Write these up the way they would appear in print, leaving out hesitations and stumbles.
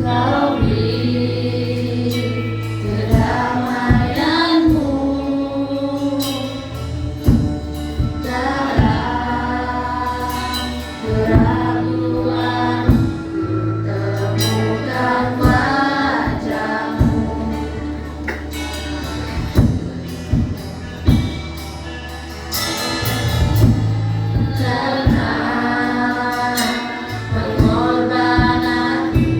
Kau beri kedamaianmu, dalam keraguan temukan wajahmu. Karena pengorbananmu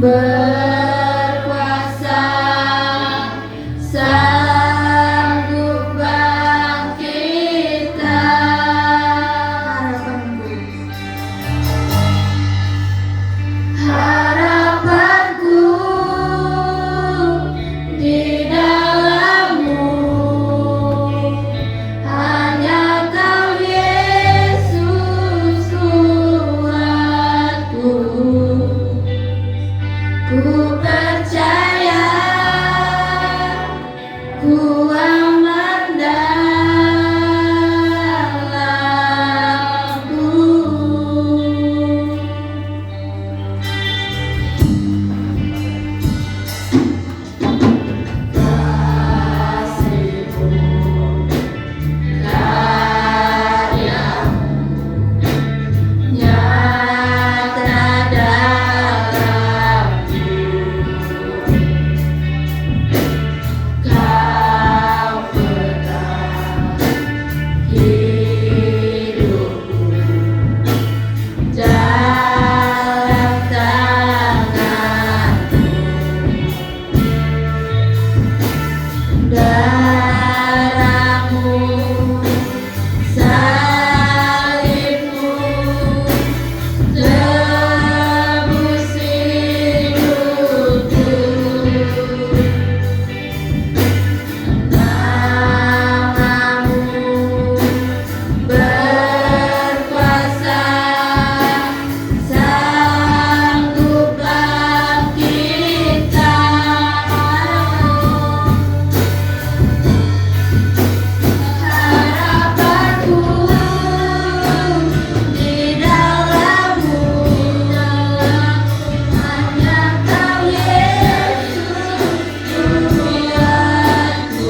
berkuasa, sanggup bangkitkan. Harapanku di dalam-Mu, hanya Kau Yesus Tuhanku. Ku percaya, ku aman dalam-Mu. Kasih-Mu, karya-Mu nyata dalam hidup. Kau pegang hidupku dalam tangan-Mu. Darah-Mu, salib-Mu tebus hidupku. Nama-Mu berkuasa, sanggup bangkitkan. Harapanku di dalam-Mu, hanya Kau Yesus Tuhanku.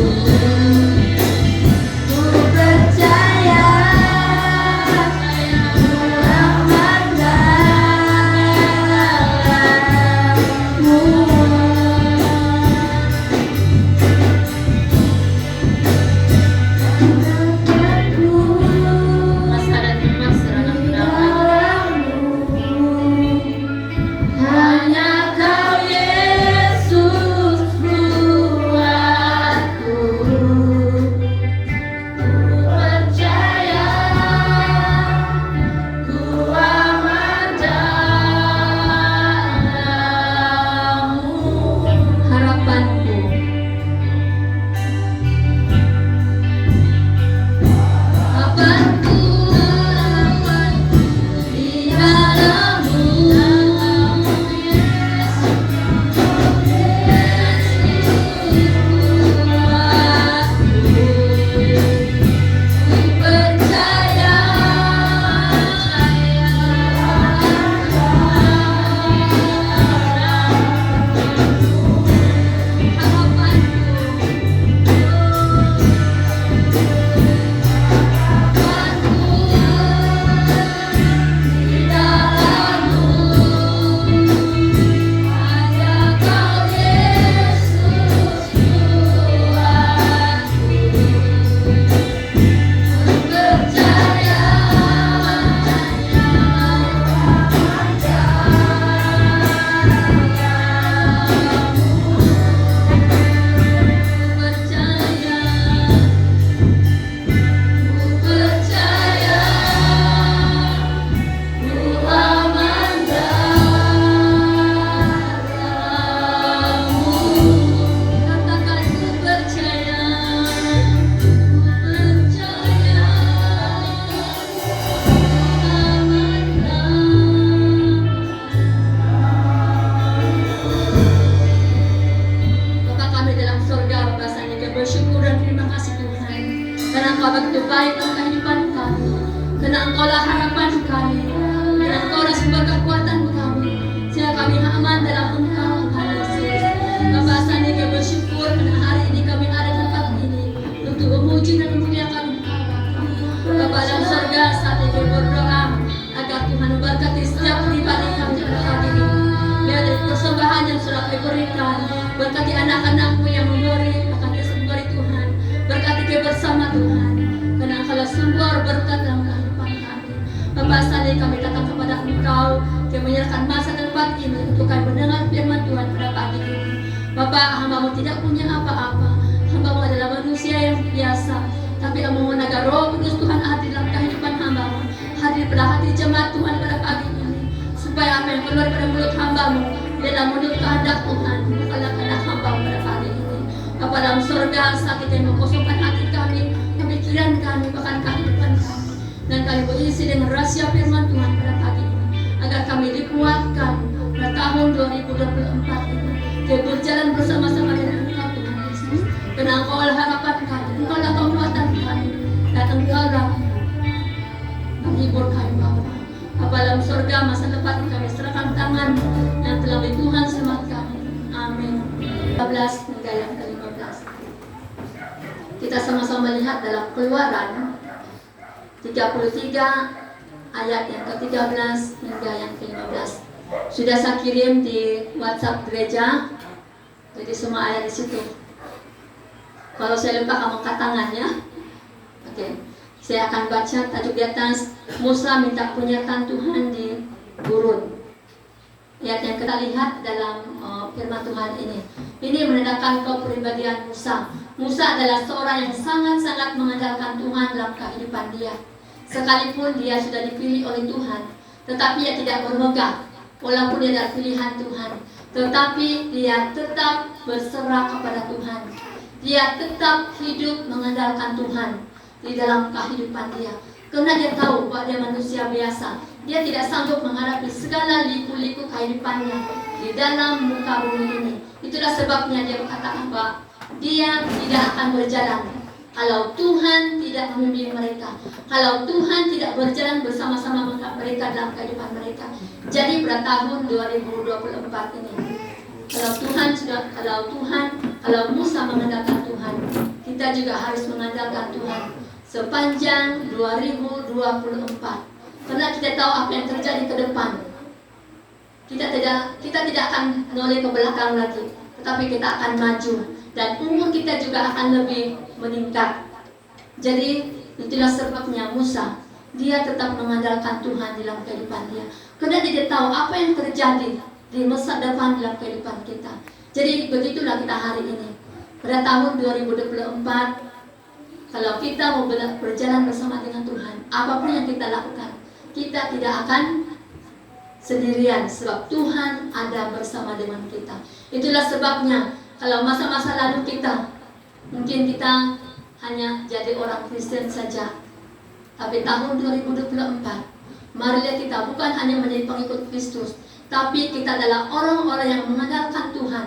Ku percaya, ku aman dalam-Mu. Mas ada Mas serana hanya Kau Yesus Tuhanku. Ku percaya, ku aman dalam-Mu. Harapanku, harapanku di dalam-Mu, ku percaya, di dalam-Mu, hanya Kau Yesus Tuhanku. Ku percaya, ku percaya, ku aman dalam-Mu. Katakan ku percaya, ku percaya, aman Bapa kami dalam surga, Bapa Sani, kami bersyukur dan terima kasih Tuhan, karena Engkau begitu baik dalam kehidupan kami, karena Engkau lah harapan kami, karena Engkau lah sumber kekuatan kami, sehingga kami aman dalam Engkau, Tuhan Yesus. Bapa Sani, kami bersyukur karena hari ini kami ada di tempat ini untuk memuji dan memuliakan Engkau, Bapa. Bapa dalam surga, saat ini kami berdoa agar Tuhan memberkati setiap pribadi kami pada hari ini. Lihat dari persembahan yang sudah kami berikan, berkati anak-anakmu yang memberi, akan memberi Tuhan, berkati kami bersama Tuhan, karena Engkau sumber berkat dalam kehidupan kami. Bapa Sani, kami datang kepada Engkau, kami menyerahkan masa dan tempat ini untuk kami mendengar firman Tuhan pada pagi ini. Bapa, hamba-Mu tidak punya apa-apa. Hamba-Mu adalah manusia yang biasa. Tapi Kamu agar Roh Kudus Tuhan hadir dalam kehidupan hamba-Mu, hadir pada hati jemaat Tuhan pada pagi ini, supaya apa yang keluar pada mulut hamba-Mu adalah menurut kehendak Tuhan, bukanlah kehendak hamba-Mu pada pagi ini. Bapa dalam surga, saat kita mengkosongkan hati kami, pemikiran kami, bahkan kehidupan kami, dan kami berisi dengan rahasia firman Tuhan pada pagi ini, agar kami dikuatkan pada tahun 2024 ini, kita berjalan bersama-sama dengan Engkau Tuhan Yesus. Karena Engkau adalah harapan kami, Engkau adalah kekuatan kami, dan Engkau adalah menghibur kami Bapa. Bapa dalam surga, masa depan kami serahkan tangan yang telah beri Tuhan selamat kami. Amin. 15 hingga yang ke-15. Kita sama-sama melihat dalam Keluaran 33 ayat yang ke-13 hingga yang ke-15. Sudah saya kirim di WhatsApp gereja, jadi semua ayat di situ. Kalau saya lupa kamu angkat tangannya. Oke. Saya akan baca tajuk di atas. Musa minta penyertaan Tuhan di gurun. Ayat yang kita lihat dalam firman Tuhan ini. Ini menandakan kepribadian Musa. Musa adalah seorang yang sangat-sangat mengandalkan Tuhan dalam kehidupan dia. Sekalipun dia sudah dipilih oleh Tuhan, tetapi dia tidak bermegah. Walaupun dia adalah pilihan Tuhan, tetapi dia tetap berserah kepada Tuhan. Dia tetap hidup mengandalkan Tuhan di dalam kehidupan dia. Karena dia tahu bahwa dia manusia biasa. Dia tidak sanggup menghadapi segala liku-liku kehidupannya di dalam muka bumi ini. Itulah sebabnya dia berkata bahwa dia tidak akan berjalan kalau Tuhan tidak membimbing mereka, kalau Tuhan tidak berjalan bersama-sama mereka dalam kehidupan mereka. Jadi pada tahun 2024 ini, kalau Musa mengandalkan Tuhan, kita juga harus mengandalkan Tuhan sepanjang 2024. Karena kita tahu apa yang terjadi ke depan. Kita tidak akan menoleh ke belakang lagi, tetapi kita akan maju, dan umur kita juga akan lebih meningkat. Jadi itulah sebabnya Musa, dia tetap mengandalkan Tuhan dalam kehidupan dia. Karena dia tahu apa yang terjadi di masa depan dalam kehidupan kita. Jadi begitulah kita hari ini. Pada tahun 2024, kalau kita mau berjalan bersama dengan Tuhan, apapun yang kita lakukan, kita tidak akan sendirian, sebab Tuhan ada bersama dengan kita. Itulah sebabnya kalau masa-masa lalu kita, mungkin kita hanya jadi orang Kristen saja, tapi tahun 2024, marilah kita bukan hanya menjadi pengikut Kristus, tapi kita adalah orang-orang yang mengandalkan Tuhan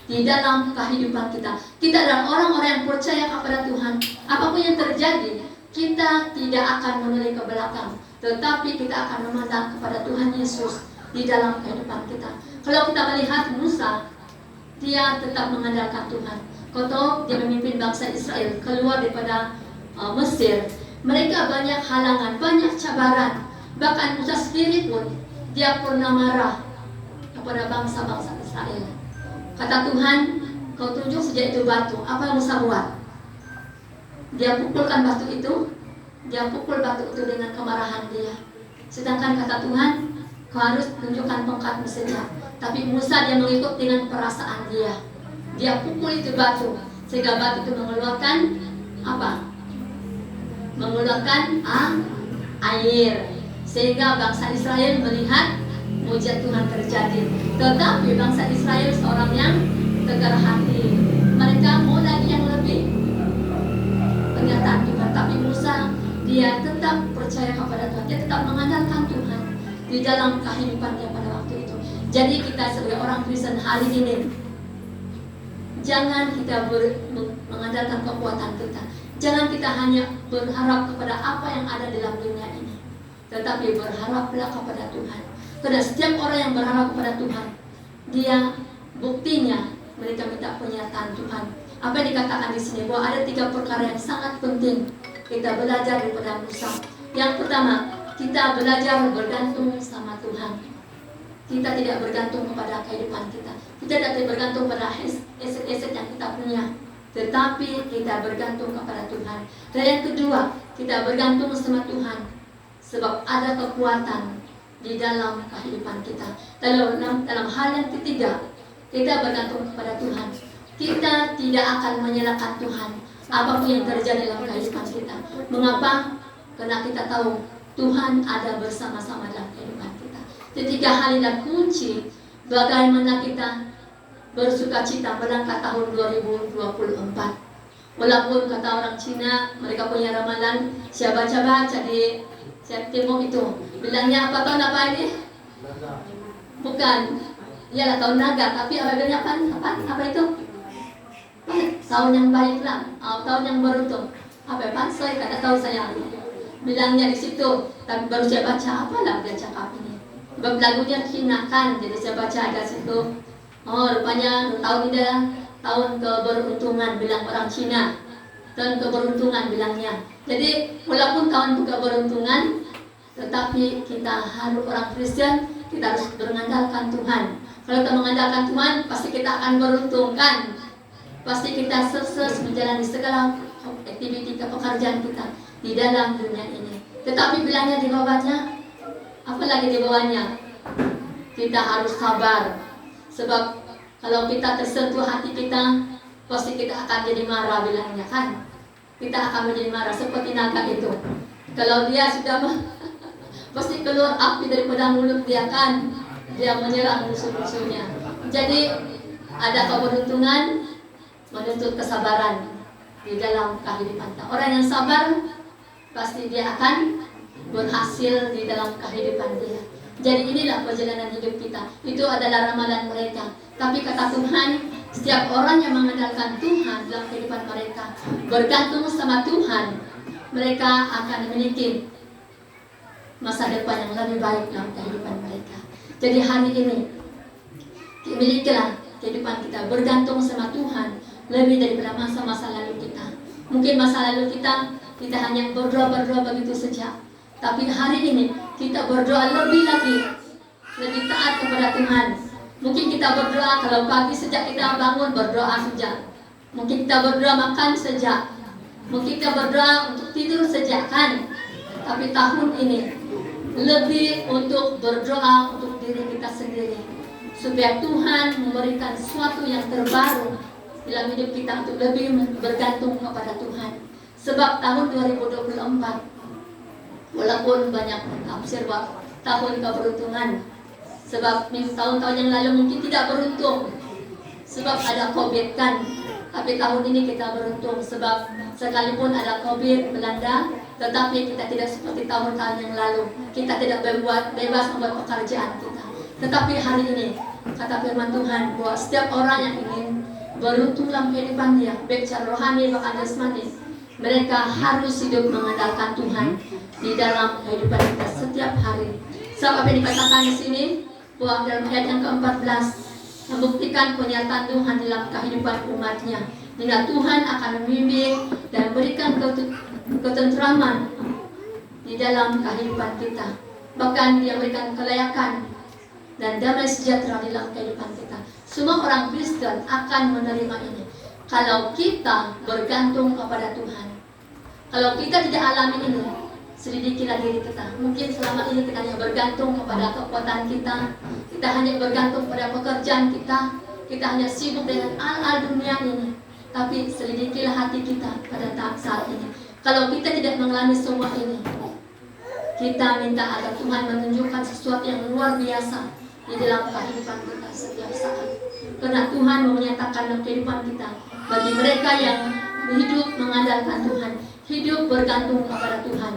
di dalam kehidupan kita. Kita adalah orang-orang yang percaya kepada Tuhan. Apapun yang terjadi, kita tidak akan menoleh ke belakang, tetapi kita akan memandang kepada Tuhan Yesus di dalam kehidupan kita. Kalau kita melihat Musa, dia tetap mengandalkan Tuhan. Kalau dia memimpin bangsa Israel keluar daripada Mesir, mereka banyak halangan, banyak cabaran. Bahkan Musa sendiri pun dia pernah marah kepada bangsa-bangsa Israel. Kata Tuhan, kau tunjuk saja itu batu. Apa yang Musa buat? Dia pukulkan batu itu. Dia pukul batu itu dengan kemarahan dia. Sedangkan kata Tuhan, kau harus tunjukkan tongkatmu saja. Tapi Musa dia mengikut dengan perasaan dia. Dia pukul itu batu, sehingga batu itu mengeluarkan apa? Mengeluarkan air. Sehingga bangsa Israel melihat mujizat Tuhan terjadi. Tetapi bangsa Israel seorang yang tegar hati. Mereka mau lagi yang lebih pernyataan Tuhan. Tapi Musa dia tetap percaya kepada Tuhan. Dia tetap mengandalkan Tuhan di dalam kehidupannya pada waktu itu. Jadi kita sebagai orang Kristen hari ini, jangan kita mengandalkan kekuatan kita. Jangan kita hanya berharap kepada apa yang ada dalam dunia ini, tetapi berharaplah kepada Tuhan. Karena setiap orang yang berharap kepada Tuhan, dia buktinya mereka minta penyertaan Tuhan. Apa yang dikatakan di sini bahwa ada 3 perkara yang sangat penting kita belajar daripada Musa. Yang pertama, kita belajar bergantung sama Tuhan. Kita tidak bergantung kepada kehidupan kita. Kita tidak bergantung pada aset-aset yang kita punya, tetapi kita bergantung kepada Tuhan. Dan yang kedua, kita bergantung sama Tuhan, sebab ada kekuatan di dalam kehidupan kita. Dalam hal yang ketiga, kita bergantung kepada Tuhan. Kita tidak akan menyalahkan Tuhan apapun yang terjadi dalam kehidupan kita. Mengapa? Karena kita tahu Tuhan ada bersama-sama dalam kehidupan kita. Ketiga hal inilah kunci bagaimana kita bersuka cita melangkah tahun 2024. Walaupun kata orang Cina, mereka punya ramalan, saya baca-baca di tengok itu, bilangnya apa tahun apa ini? Bukan, iyalah tahun naga, tapi bilangnya apa itu? Tahun yang baik lah, tahun yang beruntung. Apa pansoi, kada tahu saya. Bilangnya di situ, tapi baru saya baca, apalah dia cakap ini. Sebab lagunya Cina kan, jadi saya baca ada situ. Oh, rupanya tahun ini adalah tahun keberuntungan, bilang orang Cina. Tahun keberuntungan bilangnya. Jadi walaupun tahun keberuntungan, tetapi kita harus orang Kristen, kita harus mengandalkan Tuhan. Kalau kita mengandalkan Tuhan, pasti kita akan beruntung kan. Pasti kita sukses menjalani segala aktiviti pekerjaan kita di dalam dunia ini. Tetapi bilangnya di bawahnya, apalagi di bawahnya, kita harus sabar. Sebab kalau kita tersentuh hati kita, pasti kita akan jadi marah bilangnya kan. Kita akan menjadi marah seperti naga itu. Kalau dia sudah pasti keluar api daripada mulut dia kan. Dia menyerang musuh-musuhnya. Jadi ada keberuntungan menuntut kesabaran di dalam kehidupan kita. Orang yang sabar pasti dia akan berhasil di dalam kehidupan dia. Jadi inilah perjalanan hidup kita. Itu adalah ramalan mereka. Tapi kata Tuhan, setiap orang yang mengandalkan Tuhan dalam kehidupan mereka, bergantung sama Tuhan, mereka akan memiliki masa depan yang lebih baik dalam kehidupan mereka. Jadi hari ini, milikilah kehidupan kita bergantung sama Tuhan lebih daripada masa-masa lalu kita. Mungkin masa lalu kita hanya berdoa begitu saja. Tapi hari ini kita berdoa lebih lagi, lebih taat kepada Tuhan. Mungkin kita berdoa kalau pagi sejak kita bangun berdoa saja. Mungkin kita berdoa makan saja. Mungkin kita berdoa untuk tidur saja kan. Tapi tahun ini lebih untuk berdoa untuk diri kita sendiri, supaya Tuhan memberikan sesuatu yang terbaru dalam hidup kita untuk lebih bergantung kepada Tuhan. Sebab tahun 2024 walaupun banyak tafsir bahwa tahun keberuntungan, sebab tahun-tahun yang lalu mungkin tidak beruntung sebab ada COVID kan. Tapi tahun ini kita beruntung sebab sekalipun ada COVID melanda, tetapi kita tidak seperti tahun-tahun yang lalu. Kita tidak bebas membuat pekerjaan kita. Tetapi hari ini kata firman Tuhan bahwa setiap orang yang ingin beruntung dalam kehidupan dia, baik secara rohani bahkan jasmani, mereka harus hidup mengandalkan Tuhan di dalam kehidupan kita setiap hari. Sebab apa yang dikatakan di sini bahwa dalam ayat yang ke-14 membuktikan pernyataan Tuhan dalam kehidupan umatnya. Hingga Tuhan akan membimbing dan berikan ketentraman di dalam kehidupan kita. Bahkan Dia berikan kelayakan dan damai sejahtera di dalam kehidupan kita. Semua orang Kristen akan menerima ini kalau kita bergantung kepada Tuhan. Kalau kita tidak alami ini, selidikilah diri kita. Mungkin selama ini kita hanya bergantung kepada kekuatan kita, kita hanya bergantung pada pekerjaan kita hanya sibuk dengan hal-hal dunia ini. Tapi selidikilah hati kita pada saat ini. Kalau kita tidak mengalami semua ini, kita minta agar Tuhan menunjukkan sesuatu yang luar biasa di dalam kehidupan kita setiap saat. Karena Tuhan menyatakan dalam kehidupan kita, bagi mereka yang hidup mengandalkan Tuhan, hidup bergantung kepada Tuhan.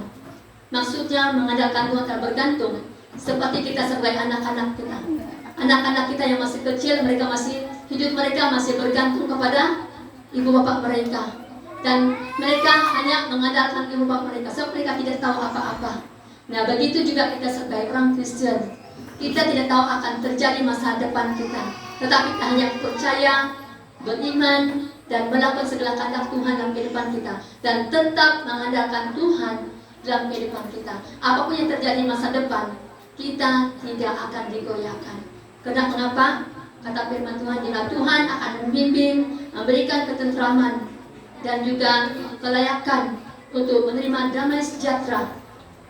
Maksudnya mengandalkan Tuhan dan bergantung seperti kita sebagai anak-anak kita. Anak-anak kita yang masih kecil, hidup mereka masih bergantung kepada ibu bapak mereka. Dan mereka hanya mengandalkan ibu bapak mereka, sebab mereka tidak tahu apa-apa. Nah, begitu juga kita sebagai orang Kristen. Kita tidak tahu akan terjadi masa depan kita, tetapi kita hanya percaya, beriman, dan melakukan segala kehendak Tuhan dalam kehidupan kita, dan tetap mengandalkan Tuhan dalam kehidupan kita. Apapun yang terjadi masa depan, kita tidak akan digoyahkan. Karena kenapa? Kata firman Tuhan, jika Tuhan akan membimbing, memberikan ketentraman dan juga kelayakan untuk menerima damai sejahtera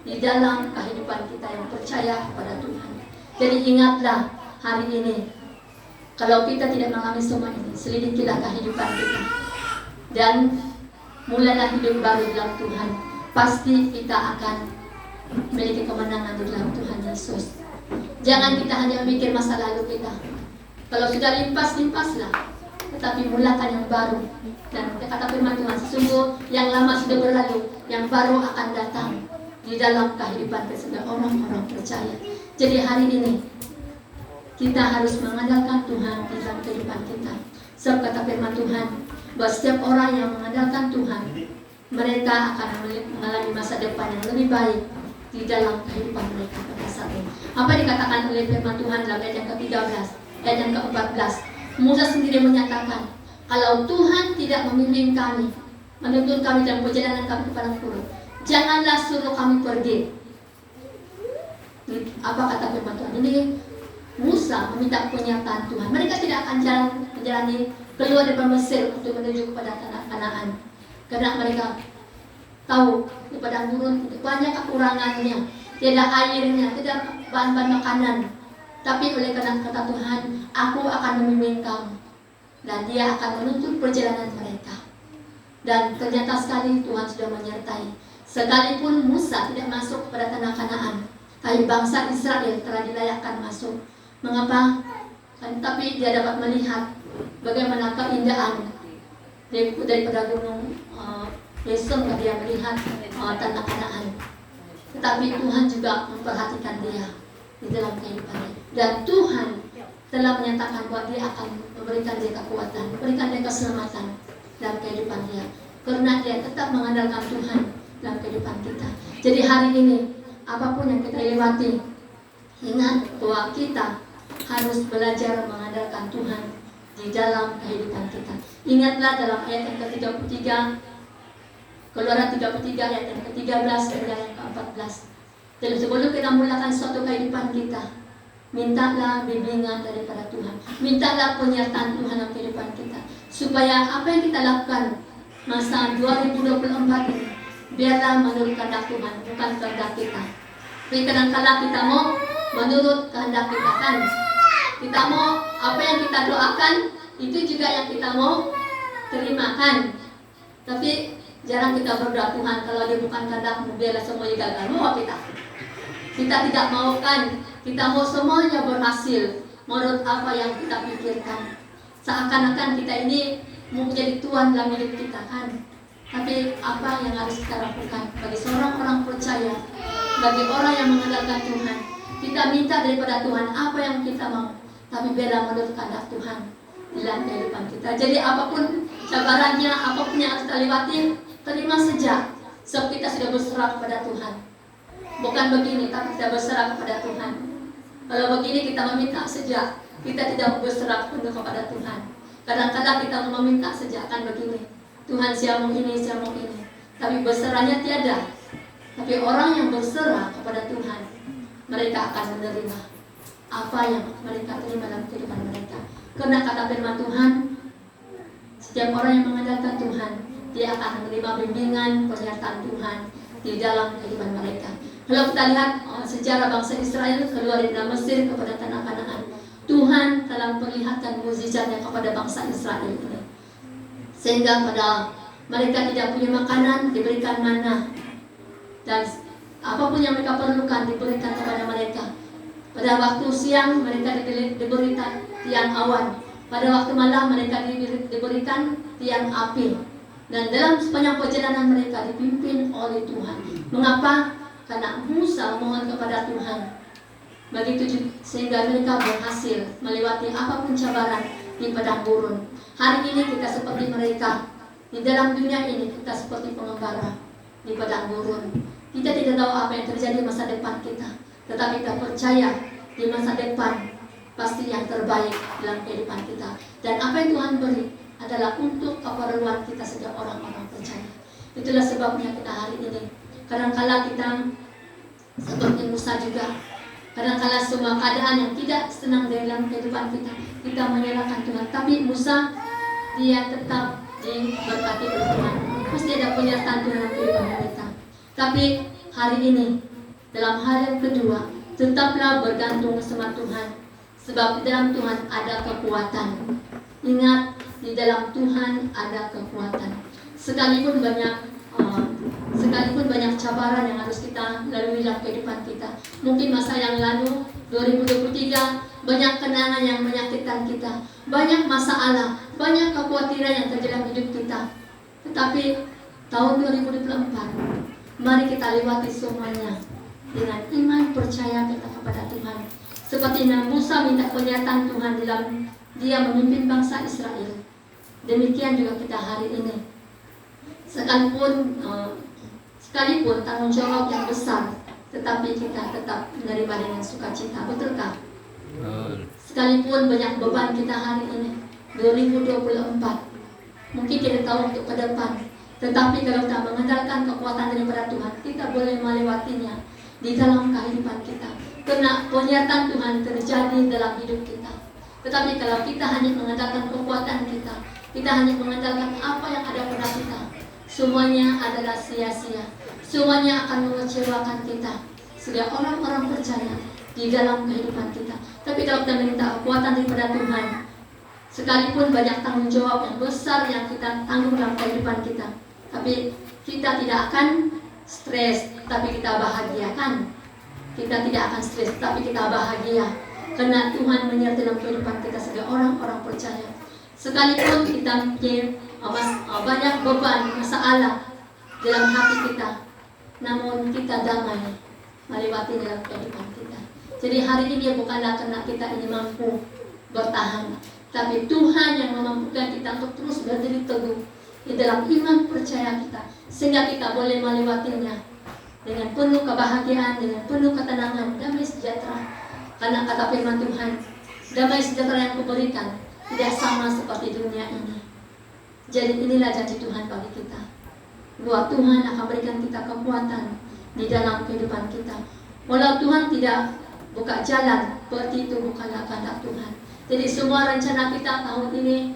di dalam kehidupan kita yang percaya kepada Tuhan. Jadi ingatlah hari ini, kalau kita tidak mengalami semua ini, selidikilah kehidupan kita dan mulailah hidup baru dalam Tuhan. Pasti kita akan memiliki kemenangan di dalam Tuhan Yesus. Jangan kita hanya memikir masa lalu kita. Kalau sudah limpaslah, tetapi mulakan yang baru. Dan kata firman Tuhan, sesungguh yang lama sudah berlalu, yang baru akan datang di dalam kehidupan kita orang-orang percaya. Jadi hari ini kita harus mengandalkan Tuhan di dalam kehidupan kita. Sebab kata firman Tuhan, bahwa setiap orang yang mengandalkan Tuhan, mereka akan mengalami masa depan yang lebih baik di dalam kehidupan mereka pada saat ini. Apa dikatakan oleh firman Tuhan dalam ayat yang ke-13, ayat yang ke-14? Musa sendiri menyatakan, kalau Tuhan tidak membimbing kami, menuntun kami dalam perjalanan kami ke padang gurun, janganlah suruh kami pergi. Apa kata firman Tuhan ini? Musa meminta penyertaan Tuhan. Mereka tidak akan menjalani keluar dari Mesir untuk menuju kepada tanah Kanaan, karena mereka tahu di padang gurun banyak kekurangannya, tidak ada airnya, tidak bahan-bahan makanan. Tapi oleh karena kata Tuhan, aku akan membimbing kamu, dan Dia akan menuntun perjalanan mereka. Dan ternyata sekali Tuhan sudah menyertai. Sekalipun Musa tidak masuk kepada tanah Kanaan, tapi bangsa Israel telah dilayakkan masuk. Mengapa? Tapi dia dapat melihat bagaimana keindahan daripada gunung Yeson, dia melihat tanah Kanaan. Tetapi Tuhan juga memperhatikan dia di dalam kehidupannya. Dan Tuhan telah menyatakan bahwa Dia akan memberikan dia kekuatan, memberikan dia keselamatan dalam kehidupan dia, karena dia tetap mengandalkan Tuhan dalam kehidupan kita. Jadi hari ini apapun yang kita lewati, ingat bahwa kita harus belajar mengandalkan Tuhan di dalam kehidupan kita. Ingatlah dalam ayat yang ke-33, Keluaran 33 ayat yang ke-13 dan yang ke-14. Jadi sebelum kita mulakan suatu kehidupan kita, mintalah bimbingan daripada Tuhan, mintalah penyertaan Tuhan dalam kehidupan kita, supaya apa yang kita lakukan masa 2024 ini biarlah menurut kehendak Tuhan, bukan kehendak kita. Tapi kadang-kala kita mau menurut kehendak kita, kan? Kita mau apa yang kita doakan, itu juga yang kita mau terimakan. Tapi jarang kita berdoa, Tuhan kalau dia bukan kehendak-Mu, biarlah semuanya gagal. Mau kita tidak mau, kan? Kita mau semuanya berhasil menurut apa yang kita pikirkan. Seakan-akan kita ini mau menjadi Tuhan dalam hidup kita, kan? Tapi apa yang harus kita lakukan bagi seorang orang percaya, bagi orang yang mengandalkan Tuhan? Kita minta daripada Tuhan apa yang kita mau, tapi biarlah menurut kehendak Tuhan dalam kehidupan kita. Jadi apapun cabarannya, apapun yang harus kita lewati, terima saja, sebab kita sudah berserah kepada Tuhan. Bukan begini, tapi kita berserah kepada Tuhan. Kalau begini kita meminta saja, kita tidak berserah penuh kepada Tuhan. Kadang-kadang kita meminta saja, kan begini, Tuhan saya mau ini, saya mau ini, tapi berserahnya tiada. Tapi orang yang berserah kepada Tuhan, mereka akan menerima apa yang mereka terima dalam kehidupan mereka. Karena kata firman Tuhan, setiap orang yang mengandalkan Tuhan, dia akan menerima bimbingan, penyertaan Tuhan di dalam kehidupan mereka. Kalau kita lihat sejarah bangsa Israel keluar dari Mesir kepada tanah Kanaan, Tuhan telah memperlihatkan mukjizatnya kepada bangsa Israel ini, sehingga pada mereka tidak punya makanan, diberikan manna, dan apapun yang mereka perlukan diberikan kepada mereka. Pada waktu siang mereka diberikan tiang awan, pada waktu malam mereka diberikan tiang api, dan dalam sepanjang perjalanan mereka dipimpin oleh Tuhan. Mengapa? Karena Musa mohon kepada Tuhan. Begitu sehingga mereka berhasil melewati apapun cabaran di padang gurun. Hari ini kita seperti mereka. Di dalam dunia ini kita seperti pengembara di padang gurun. Kita tidak tahu apa yang terjadi masa depan kita, tetapi kita percaya di masa depan pasti yang terbaik dalam kehidupan kita. Dan apa yang Tuhan beri adalah untuk keperluan kita sebagai orang-orang percaya. Itulah sebabnya kita hari ini kadang-kala kita seperti Musa juga, kadang-kala semua keadaan yang tidak senang dalam kehidupan kita, kita menyalahkan Tuhan. Tapi Musa, dia tetap diberkati oleh Tuhan. Pasti ada penyertaan Tuhan dalam kehidupan kita. Tapi hari ini dalam hal yang kedua, Tetaplah bergantung sama Tuhan, sebab di dalam Tuhan ada kekuatan. Ingat, di dalam Tuhan ada kekuatan. Sekalipun banyak cabaran yang harus kita lalui dalam kehidupan kita. Mungkin masa yang lalu 2023 banyak kenangan yang menyakitkan kita, banyak masalah, banyak kekhawatiran yang terjadi dalam hidup kita. Tetapi tahun 2024, mari kita lewati semuanya dengan iman percaya kita kepada Tuhan. Seperti Musa minta penyertaan Tuhan dalam dia memimpin bangsa Israel. Demikian juga kita hari ini. Sekalipun tanggung jawab yang besar, tetapi kita tetap menerima dengan sukacita. Betulkah? Sekalipun banyak beban kita hari ini 2024, mungkin kita tahu untuk ke depan, tetapi kalau kita mengandalkan kekuatan daripada Tuhan, kita boleh melewatinya di dalam kehidupan kita. Karena penyertaan Tuhan terjadi dalam hidup kita. Tetapi kalau kita hanya mengandalkan kekuatan kita, kita hanya mengandalkan apa yang ada pada kita, semuanya adalah sia-sia. Semuanya akan mengecewakan kita sebagai orang-orang percaya di dalam kehidupan kita. Tapi kalau kita minta kekuatan daripada Tuhan, sekalipun banyak tanggung jawab yang besar yang kita tanggung dalam kehidupan kita, tapi kita tidak akan stres, tapi kita bahagiakan. Kita tidak akan stres, tapi kita bahagia. Karena Tuhan menyertai dalam kehidupan kita sebagai orang-orang percaya. Sekalipun kita banyak beban, masalah dalam hati kita, namun kita damai melewati dalam kehidupan kita. Jadi hari ini bukanlah karena kita ini mampu bertahan, tapi Tuhan yang memampukan kita untuk terus berdiri teguh di dalam iman percaya kita, sehingga kita boleh melewatinya dengan penuh kebahagiaan, dengan penuh ketenangan, damai sejahtera. Karena kata firman Tuhan, damai sejahtera yang kuberikan tidak sama seperti dunia ini. Jadi inilah janji Tuhan bagi kita, bahwa Tuhan akan berikan kita kekuatan di dalam kehidupan kita. Walau Tuhan tidak buka jalan, berarti itu bukanlah kehendak Tuhan. Jadi semua rencana kita tahun ini,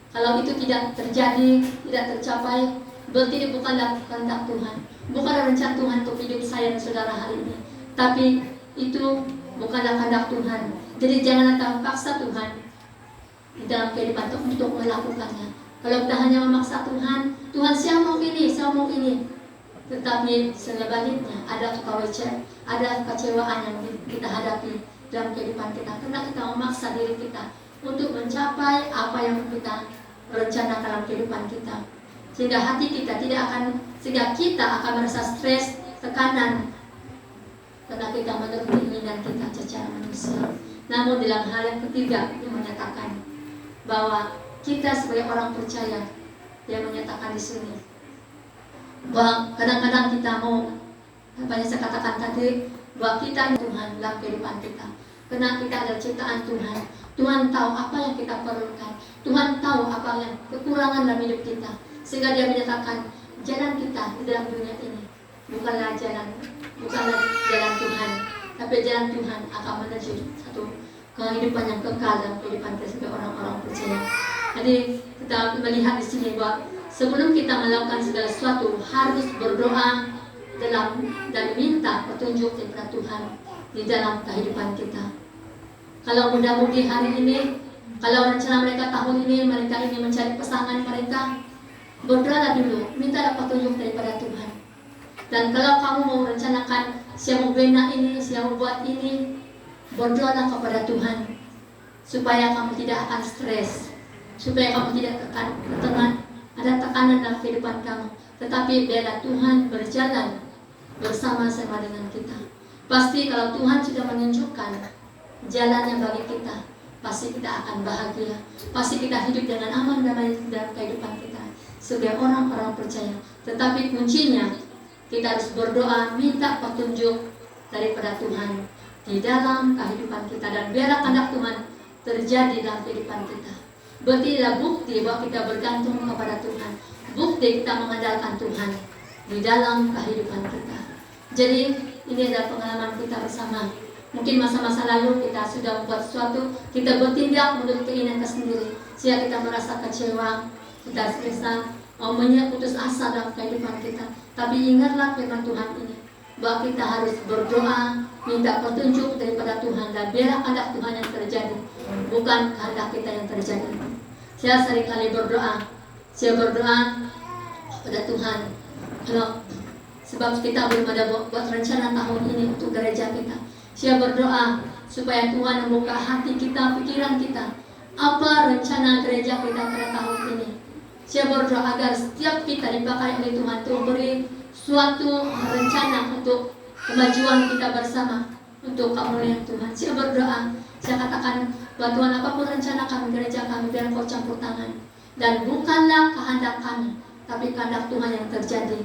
kalau itu tidak terjadi, tidak tercapai, berarti itu bukanlah kehendak Tuhan. Bukanlah rencana Tuhan untuk hidup saya dan saudara hari ini, tapi itu bukanlah kehendak Tuhan. Jadi jangan kita paksa Tuhan di dalam kehidupan untuk melakukannya. Kalau kita hanya memaksa Tuhan, Tuhan saya mau ini, tetapi sebaliknya ada kekecewaan yang kita hadapi dalam kehidupan kita, karena kita memaksa diri kita untuk mencapai apa yang kita rencanakan dalam kehidupan kita, sehingga kita akan merasa stres, tekanan, karena kita menurut keinginan kita secara manusia. Namun dalam hal yang ketiga, dia menyatakan bahwa kita sebagai orang percaya, dia menyatakan di sini bahwa kadang-kadang kita mau, apa yang saya katakan tadi, bahwa kita Tuhan dalam kehidupan kita, karena kita adalah ciptaan Tuhan. Tuhan tahu apa yang kita perlukan, Tuhan tahu apa yang kekurangan dalam hidup kita, sehingga dia menyatakan jalan kita di dalam dunia ini bukanlah jalan Tuhan, tapi jalan Tuhan akan menuju satu kehidupan yang kekal dalam kehidupan kita sebagai orang-orang percaya. Jadi kita melihat di sini bahwa sebelum kita melakukan segala sesuatu harus berdoa dan minta petunjuk daripada Tuhan di dalam kehidupan kita. Kalau muda-mudi hari ini, kalau rencana mereka tahun ini, mereka ingin mencari pasangan mereka, berdoalah dulu, minta petunjuk daripada Tuhan. Dan kalau kamu mau rencanakan siapa mau bina ini, siapa mau buat ini, berdoalah kepada Tuhan supaya kamu tidak akan stres, supaya kamu tidak ada tekanan dalam kehidupan kamu, tetapi biarlah Tuhan berjalan bersama-sama dengan kita. Pasti kalau Tuhan sudah menunjukkan jalannya bagi kita, pasti kita akan bahagia, pasti kita hidup dengan aman damai dalam kehidupan kita sebagai orang-orang percaya. Tetapi kuncinya kita harus berdoa, minta petunjuk daripada Tuhan di dalam kehidupan kita, dan biarlah kehendak Tuhan terjadi dalam kehidupan kita. Berarti adalah bukti bahwa kita bergantung kepada Tuhan, bukti kita mengandalkan Tuhan di dalam kehidupan kita. Jadi ini adalah pengalaman kita bersama. Mungkin masa-masa lalu kita sudah membuat sesuatu, kita bertindak menurut keinginan kita sendiri, sehingga kita merasa kecewa, kita putus asa dalam kehidupan kita. Tapi ingatlah firman Tuhan ini, bahwa kita harus berdoa, minta petunjuk daripada Tuhan, dan biarlah kehendak Tuhan yang terjadi, bukan kehendak kita yang terjadi. Saya seringkali berdoa, kepada Tuhan, sebab kita belum ada buat rencana tahun ini untuk gereja kita. Saya berdoa supaya Tuhan membuka hati kita, pikiran kita, apa rencana gereja kita pada tahun ini. Saya berdoa agar setiap kita dipakai oleh Tuhan untuk beri suatu rencana untuk kemajuan kita bersama, untuk kemuliaan Tuhan. Saya berdoa, saya katakan bahwa Tuhan, apapun rencana kami, gereja kami, biar Kau campur tangan. Dan bukanlah kehendak kami, tapi kehendak Tuhan yang terjadi.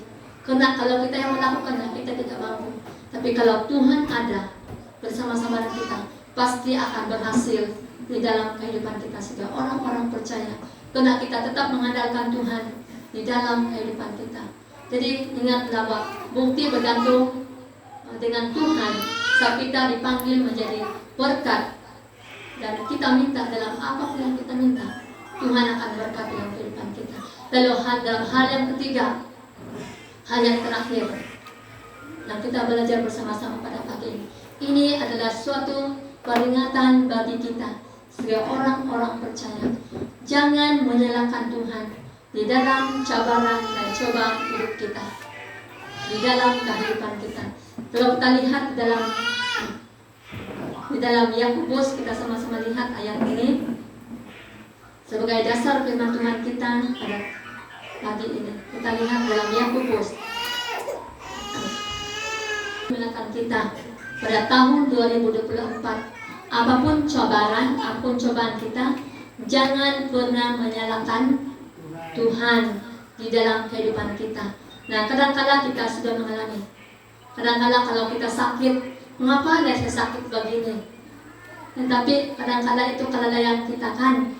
Karena kalau kita yang melakukannya, kita tidak mampu. Tapi kalau Tuhan ada bersama-sama dengan kita, pasti akan berhasil di dalam kehidupan kita, sehingga orang-orang percaya. Karena kita tetap mengandalkan Tuhan di dalam kehidupan kita. Jadi ingatlah bahwa bukti bergantung dengan Tuhan saat kita dipanggil menjadi berkat, dan kita minta dalam apapun yang kita minta, Tuhan akan berkat dalam kehidupan kita. Lalu dalam hal yang ketiga, hal yang terakhir yang kita belajar bersama-sama pada pagi ini adalah suatu peringatan bagi kita sebagai orang-orang percaya. Jangan menyalahkan Tuhan di dalam cabaran dan cobaan hidup kita, di dalam kehidupan kita. Kalau kita lihat di dalam Yakobus, kita sama-sama lihat ayat ini sebagai dasar firman Tuhan kita pada pagi ini. Kita lihat dalam Yakobus, menyalahkan kita pada tahun 2024, apapun cobaan kita, jangan pernah menyalahkan Tuhan di dalam kehidupan kita. Nah, kadang-kala kita sudah mengalami, kadang-kala kalau kita sakit, mengapa saya sakit begini? Tetapi kadang-kala itu kelalaian kita kan.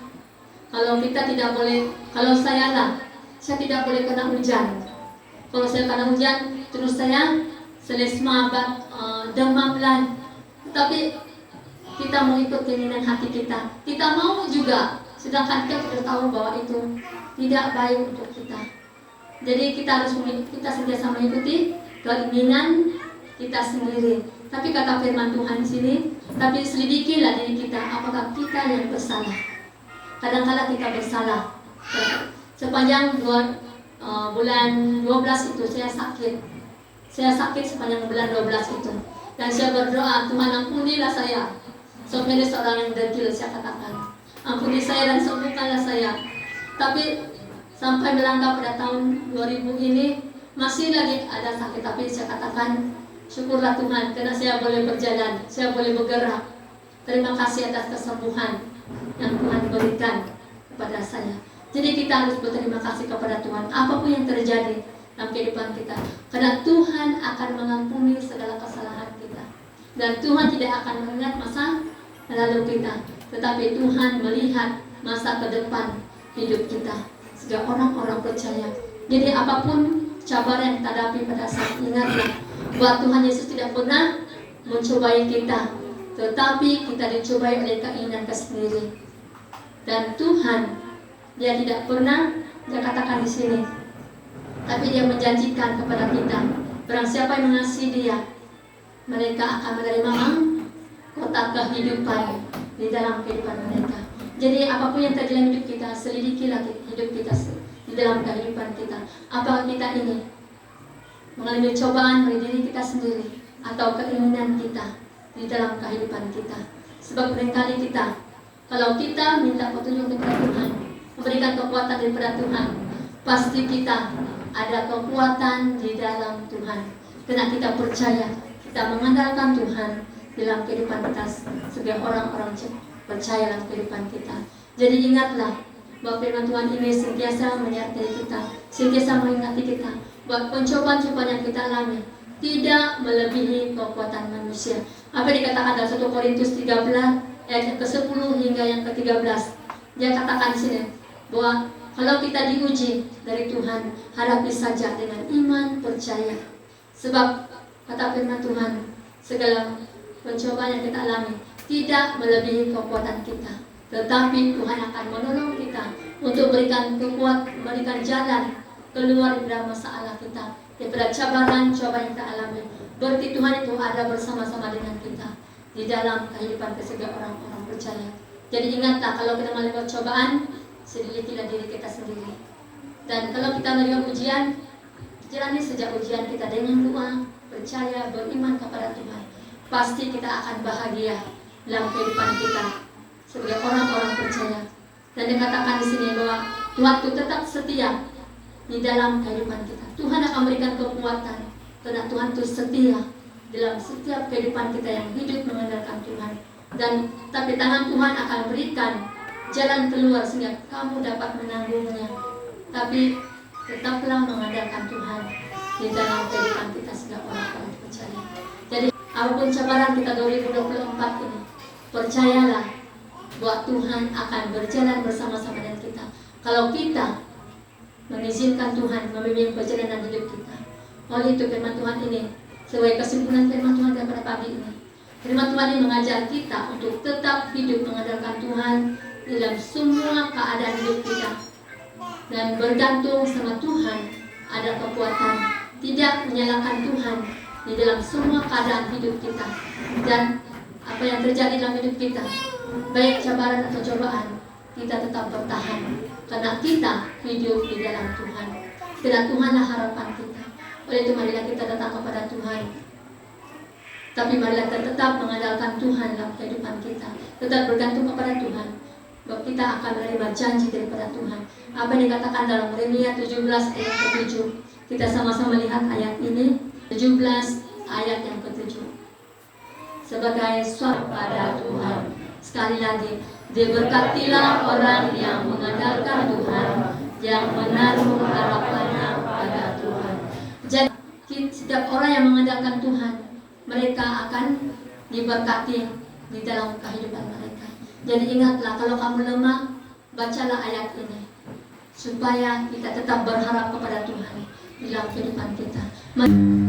Kalau kita tidak boleh, kalau saya tidak boleh kena hujan. Kalau saya kena hujan, terus saya selesma demam lah. Tetapi kita mau ikut keinginan hati kita. Kita mau juga, sedangkan kita sudah tahu bahwa itu tidak baik untuk kita. Jadi kita sentiasa mengikuti keinginan kita sendiri. Tapi kata firman Tuhan di sini, tapi selidikilah diri kita, apakah kita yang bersalah. Kadang-kala kita bersalah. Sepanjang bulan 12 itu saya sakit. Saya sakit sepanjang bulan 12 itu. Dan saya berdoa, Tuhan ampunilah saya. Sebagai seorang yang degil, saya katakan, ampuni saya dan sembuhkanlah saya. Tapi sampai melangkah pada tahun 2000 ini masih lagi ada sakit. Tapi saya katakan, syukurlah Tuhan, karena saya boleh berjalan, saya boleh bergerak. Terima kasih atas kesembuhan yang Tuhan berikan kepada saya. Jadi kita harus berterima kasih kepada Tuhan apapun yang terjadi dalam kehidupan kita, karena Tuhan akan mengampuni segala kesalahan kita. Dan Tuhan tidak akan mengingat masa lalu kita, tetapi Tuhan melihat masa ke depan hidup kita sebagai orang-orang percaya. Jadi apapun cabaran yang kita hadapi pada saat, ingatlah bahwa Tuhan Yesus tidak pernah mencobai kita, tetapi kita dicobai oleh keinginan kita sendiri. Dan Tuhan, Dia tidak pernah, Dia katakan di sini, tapi Dia menjanjikan kepada kita, barang siapa yang mengasihi Dia, mereka akan menerima kota kehidupan di dalam kehidupan mereka. Jadi apapun yang terjadi dalam hidup kita, selidikilah hidup kita di dalam kehidupan kita. Apakah kita ini mengalami cobaan dari diri kita sendiri atau keinginan kita di dalam kehidupan kita? Sebab seringkali kita, kalau kita minta petunjuk daripada Tuhan, memberikan kekuatan daripada Tuhan, pasti kita ada kekuatan di dalam Tuhan. Karena kita percaya, kita mengandalkan Tuhan dalam kehidupan kita sebagai orang-orang percaya dalam kehidupan kita. Jadi ingatlah bahwa firman Tuhan ini sentiasa menyertai kita, sentiasa mengingati kita bahwa pencobaan-cobaan yang kita alami tidak melebihi kekuatan manusia. Apa yang dikatakan dalam 1 Korintus 13 ayat yang ke-10 hingga yang ke-13. Dia katakan di sini bahwa kalau kita diuji dari Tuhan, hadapi saja dengan iman percaya. Sebab kata firman Tuhan, segala pencobaan yang kita alami tidak melebihi kekuatan kita, tetapi Tuhan akan menolong kita untuk berikan jalan keluar dari masalah kita, daripada cabaran-cobaan yang kita alami, Berarti Tuhan itu ada bersama-sama dengan kita di dalam kehidupan keseharian orang-orang percaya. Jadi ingatlah, kalau kita menerima cobaan, selidiki diri kita sendiri. Dan kalau kita menerima ujian, jalani sejak ujian kita dengan doa, percaya, beriman kepada Tuhan. Pasti kita akan bahagia dalam kehidupan kita sebagai orang-orang percaya. Dan dikatakan di sini bahwa Tuhan itu tetap setia di dalam kehidupan kita. Tuhan akan memberikan kekuatan karena Tuhan itu setia dalam setiap kehidupan kita yang hidup mengandalkan Tuhan. Dan tapi tangan Tuhan akan berikan jalan keluar sehingga kamu dapat menanggungnya. Tapi tetaplah mengandalkan Tuhan di dalam kehidupan kita sebagai orang-orang percaya. Jadi apapun cabaran kita 2024 ini, percayalah bahwa Tuhan akan berjalan bersama-sama dengan kita. Kalau kita mengizinkan Tuhan memimpin perjalanan hidup kita. Oleh itu firman Tuhan ini, sebagai kesimpulan firman Tuhan pada pagi ini, firman Tuhan ini mengajar kita untuk tetap hidup mengandalkan Tuhan dalam semua keadaan hidup kita. Dan bergantung sama Tuhan, ada kekuatan. Tidak menyalahkan Tuhan di dalam semua keadaan hidup kita. Dan apa yang terjadi dalam hidup kita, baik cabaran atau cobaan, kita tetap bertahan. Karena kita hidup di dalam Tuhan. Karena Tuhanlah harapan kita. Oleh itu marilah kita datang kepada Tuhan. Tapi marilah kita tetap mengandalkan Tuhan dalam kehidupan kita. Tetap bergantung kepada Tuhan. Bahwa kita akan menerima janji daripada Tuhan. Apa yang dikatakan dalam Yeremia 17 ayat ke-7. Kita sama-sama lihat ayat ini. 17 ayat yang ke-7. Sebagai suara pada Tuhan. Sekali lagi, diberkatilah orang yang mengandalkan Tuhan, yang menaruh harapannya pada Tuhan. Jadi setiap orang yang mengandalkan Tuhan, mereka akan diberkati di dalam kehidupan mereka. Jadi ingatlah, kalau kamu lemah, bacalah ayat ini supaya kita tetap berharap kepada Tuhan di dalam kehidupan kita. Ku